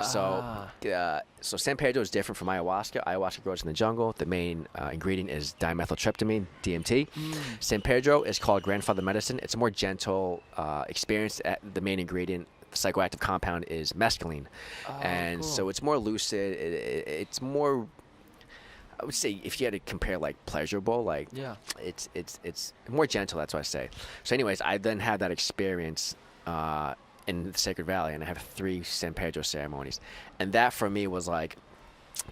So San Pedro is different from ayahuasca. Ayahuasca grows in the jungle. The main ingredient is dimethyltryptamine, DMT. San Pedro is called grandfather medicine. It's a more gentle experience. The main ingredient, psychoactive compound, is mescaline, and cool. so it's more lucid. It's more, I would say, if you had to compare like pleasurable, like it's more gentle. That's what I say. So, anyways, I then had that experience in the Sacred Valley, and I have 3 San Pedro ceremonies, and that for me was like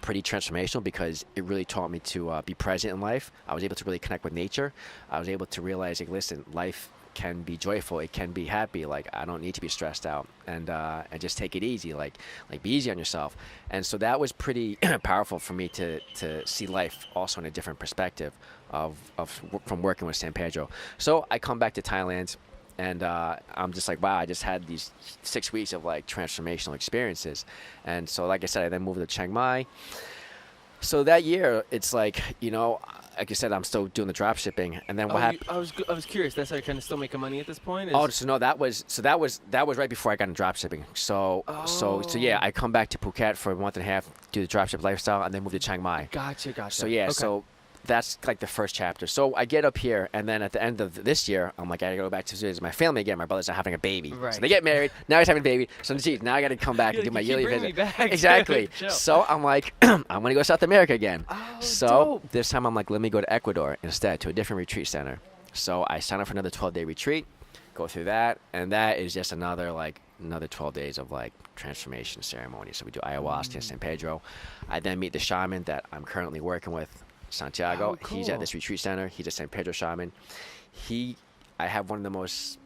pretty transformational because it really taught me to be present in life. I was able to really connect with nature. I was able to realize, like, listen, life can be joyful. It can be happy. Like, I don't need to be stressed out, and just take it easy. Like be easy on yourself. And so that was pretty powerful for me to see life also in a different perspective from working with San Pedro. So I come back to Thailand. And I'm just like, wow, I just had these 6 weeks of like transformational experiences. And so, like I said, I then moved to Chiang Mai. So that year, it's like, like you said, I'm still doing the drop shipping. And then what happened? I was curious. That's how you're kind of still making money at this point? That was right before I got into drop shipping. So yeah, I come back to Phuket for a month and a half, do the drop ship lifestyle, and then move to Chiang Mai. Gotcha. So yeah, okay. so that's like the first chapter. So I get up here, and then at the end of this year, I'm like, I gotta go back to visit my family again. My brother's not having a baby, right. So they get married. Now he's having a baby. So geez, now I gotta come back and do my yearly visit. Back. Exactly. So I'm like, I'm gonna go to South America again. So dope. this time I'm like, let me go to Ecuador instead, to a different retreat center. So I signed up for another 12-day retreat, go through that, and that is just another 12 days of like transformation ceremony. So we do ayahuasca and San Pedro. I then meet the shaman that I'm currently working with, Santiago. Cool. He's at this retreat center. He's a San Pedro shaman. I have one of the most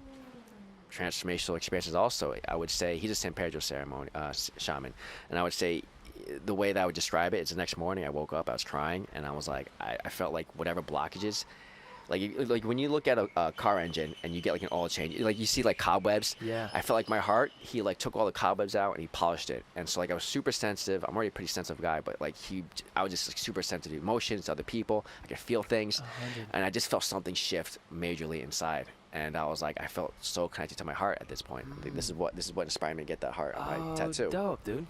transformational experiences also. I would say he's a San Pedro shaman. And I would say the way that I would describe it is the next morning I woke up, I was crying, and I was like, I felt like whatever blockages, like when you look at a car engine and you get like an oil change, like you see like cobwebs. Yeah. I felt like my heart, he like took all the cobwebs out and he polished it. And so like I was super sensitive. I'm already a pretty sensitive guy, but like I was just like super sensitive to emotions, to other people. I could feel things. 100. And I just felt something shift majorly inside. And I was like, I felt so connected to my heart at this point. Like, this is what inspired me to get that heart on my tattoo. Dope, dude.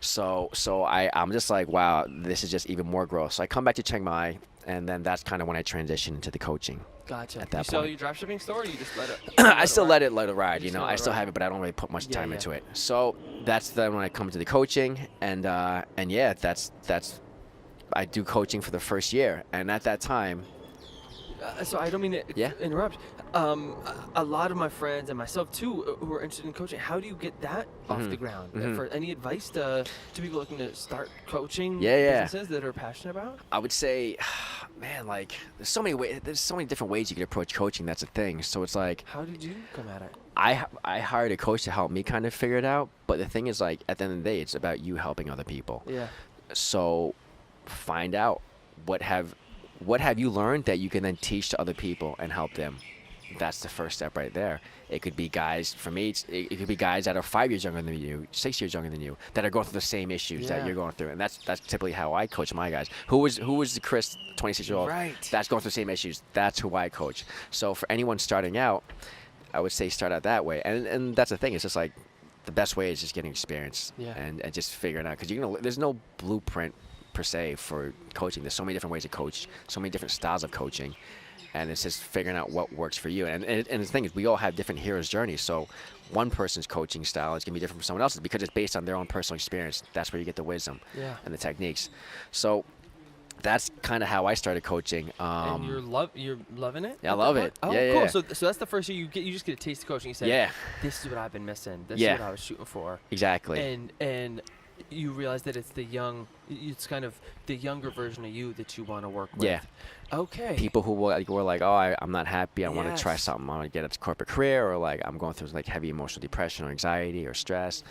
So I'm just like, wow, this is just even more growth. So I come back to Chiang Mai, and then that's kind of when I transitioned into the coaching. Gotcha. At that you still point. your dropshipping store, or you just let it? I still let it ride. I still ride. have it, but I don't really put much time Yeah. into it. So that's then when I come to the coaching, and yeah, that's I do coaching for the first year, and at that time. So I don't mean to interrupt. A lot of my friends and myself too who are interested in coaching, how do you get that off the ground? For any advice to people looking to start coaching businesses that are passionate about? I would say, man, like there's so many ways. There's so many different ways you can approach coaching. That's a thing. So it's like, how did you come at it? I hired a coach to help me kind of figure it out. But the thing is, like, at the end of the day, it's about you helping other people. Yeah. So find out what have you learned that you can then teach to other people and help them. That's the first step right there. It could be guys, for me, it could be guys that are 5 years younger than you, 6 years younger than you, that are going through the same issues that you're going through. And that's typically how I coach my guys. Who was the Chris, 26-year-old, right, that's going through the same issues? That's who I coach. So for anyone starting out, I would say start out that way. And that's the thing. It's just like the best way is just getting experience and just figuring out. Because there's no blueprint per se for coaching. There's so many different ways to coach, so many different styles of coaching. And it's just figuring out what works for you. And the thing is, we all have different hero's journeys. So one person's coaching style is going to be different from someone else's because it's based on their own personal experience. That's where you get the wisdom and the techniques. So that's kind of how I started coaching. And you're loving it? Yeah, I love it. Oh, yeah, cool. So that's the first year you just get a taste of coaching. You say, this is what I've been missing. This is what I was shooting for. Exactly. And you realize that it's kind of the younger version of you that you want to work with. Yeah. Okay. People who were like, oh, I'm not happy. I want to try something. I want to get into corporate career, or like I'm going through like heavy emotional depression or anxiety or stress.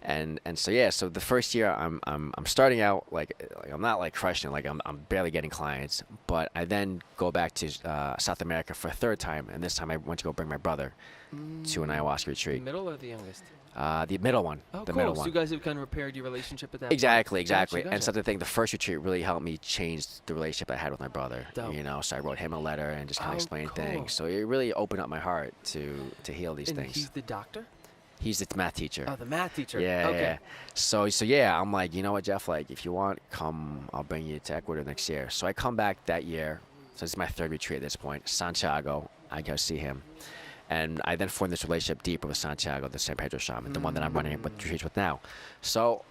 And so the first year I'm starting out like I'm not like crushing it, like I'm barely getting clients, but I then go back to South America for a third time, and this time I went to go bring my brother to an ayahuasca retreat. The middle or the youngest? The middle one. Oh, the cool. middle So one. you guys have kind of repaired your relationship at that point. Exactly. Gotcha. And so the thing, the first retreat really helped me change the relationship I had with my brother. Dope. So I wrote him a letter and just kind of explained cool. things. So it really opened up my heart to heal these And things. he's the doctor? He's the math teacher. Oh, the math teacher. Yeah, okay. yeah. So yeah, I'm like, you know what, Jeff? Like, if you want, come. I'll bring you to Ecuador next year. So I come back that year. So it's my third retreat at this point. Santiago, I go see him, and I then formed this relationship deeper with Santiago, the San Pedro shaman, the one that I'm running with retreats with now. So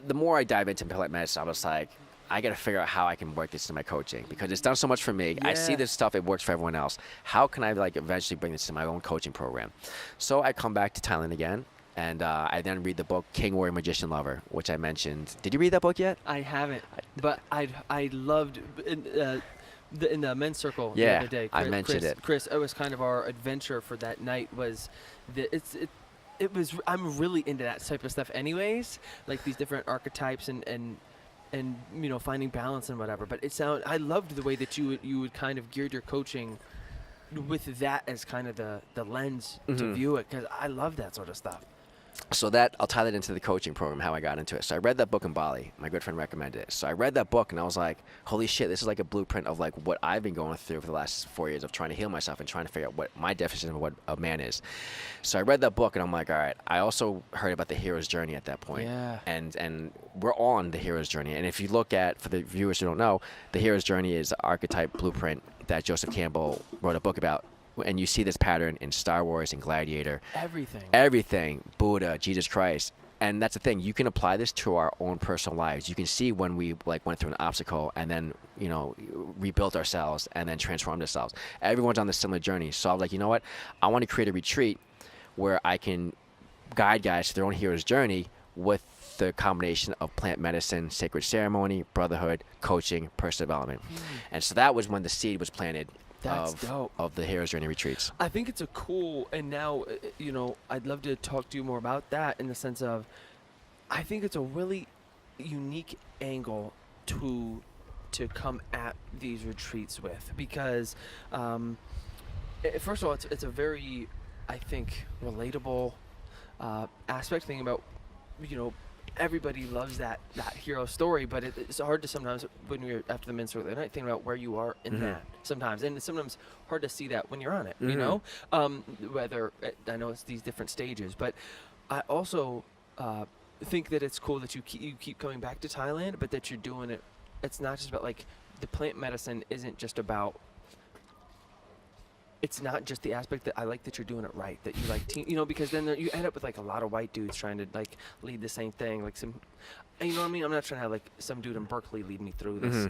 the more I dive into plant medicine, I was like, I got to figure out how I can work this into my coaching, because it's done so much for me. Yeah. I see this stuff, it works for everyone else. How can I like eventually bring this to my own coaching program? So I come back to Thailand again, and I then read the book King, Warrior, Magician, Lover, which I mentioned. Did you read that book yet? I haven't, but I loved in the men's circle the Yeah, other day. I mentioned it. Chris, it was kind of our adventure for that night. Was it was I'm really into that type of stuff, anyways. Like these different archetypes and you know, finding balance and whatever. But I loved the way that you would kind of geared your coaching with that as kind of the lens to view it, because I love that sort of stuff. So that, I'll tie that into the coaching program, how I got into it. So I read that book in Bali. My good friend recommended it. So I read that book and I was like, holy shit, this is like a blueprint of like what I've been going through for the last 4 years of trying to heal myself and trying to figure out what my definition of what a man is. So I read that book and I'm like, all right. I also heard about the hero's journey at that point. Yeah. And we're on the hero's journey. And if you look at, for the viewers who don't know, the hero's journey is the archetype blueprint that Joseph Campbell wrote a book about. And you see this pattern in Star Wars and Gladiator. Everything. Buddha, Jesus Christ. And that's the thing. You can apply this to our own personal lives. You can see when we like went through an obstacle and then, you know, rebuilt ourselves and then transformed ourselves. Everyone's on this similar journey. So I was like, you know what? I want to create a retreat where I can guide guys to their own hero's journey with the combination of plant medicine, sacred ceremony, brotherhood, coaching, personal development. And so that was when the seed was planted. That's dope. Of the Hero's Journey retreats. I think it's a cool, and now, you know, I'd love to talk to you more about that in the sense of, I think it's a really unique angle to come at these retreats with, because first of all, it's a very, I think, relatable aspect, thinking about, you know, everybody loves that hero story, but it's hard to sometimes, when you're after the men's circle the night, thinking about where you are in that sometimes, and it's sometimes hard to see that when you're on it, you know, whether I know it's these different stages, but I also think that it's cool that you keep coming back to Thailand, but that you're doing it. It's not just about like the plant medicine isn't just about. It's not just the aspect that I like that you're doing it right, that you like team, you know, because then you end up with like a lot of white dudes trying to like lead the same thing, like some, you know what I mean? I'm not trying to have like some dude in Berkeley lead me through this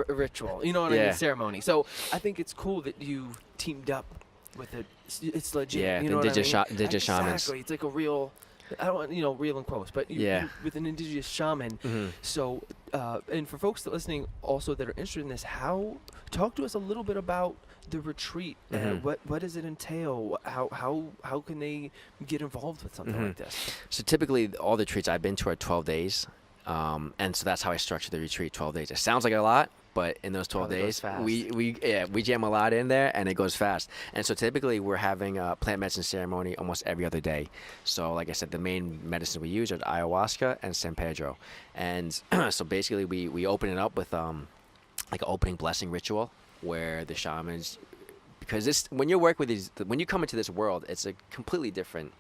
ritual, you know what I mean? Ceremony. So I think it's cool that you teamed up with it. It's legit. Yeah, you know the what I mean? indigenous shamans. Exactly. It's like a real. I don't want, you know, real in quotes, but you, with an indigenous shaman. So, and for folks that are listening also that are interested in this, talk to us a little bit about the retreat. What does it entail? How can they get involved with something like this? So typically all the retreats I've been to are 12 days. And so that's how I structure the retreat, 12 days. It sounds like a lot, but in those 12 days, we jam a lot in there and it goes fast. And so typically we're having a plant medicine ceremony almost every other day. So like I said, the main medicine we use are Ayahuasca and San Pedro. And so basically we open it up with like an opening blessing ritual where the shamans, because when you work with when you come into this world, it's a completely different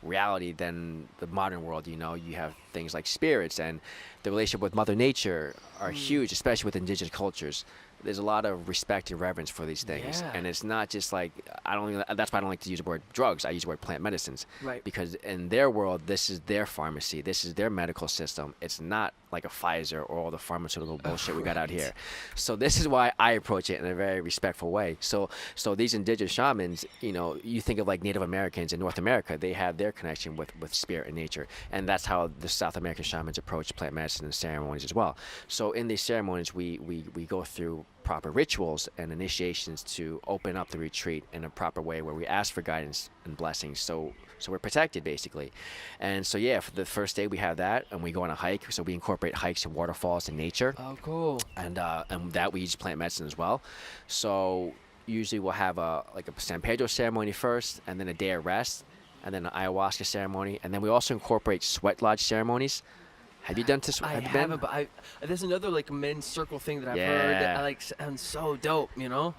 reality than the modern world. You know, you have things like spirits, and the relationship with Mother Nature are huge, especially with indigenous cultures. There's a lot of respect and reverence for these things, and it's not just like that's why I don't like to use the word drugs. I use the word plant medicines, right? Because in their world, this is their pharmacy, this is their medical system. It's not like a Pfizer or all the pharmaceutical bullshit we got out here. So this is why I approach it in a very respectful way. So these indigenous shamans, you know, you think of like Native Americans in North America, they have their connection with spirit and nature, and that's how the South American shamans approach plant medicine and ceremonies as well. So in these ceremonies, we go through proper rituals and initiations to open up the retreat in a proper way where we ask for guidance and blessings. So we're protected basically. And so for the first day we have that, and we go on a hike. So we incorporate hikes and waterfalls and nature. Oh, cool. And that we use plant medicine as well. So usually we'll have a San Pedro ceremony first, and then a day of rest, and then an ayahuasca ceremony, and then we also incorporate sweat lodge ceremonies. Have you done this? I haven't, but there's another like men's circle thing that I've heard that I like sounds so dope, you know?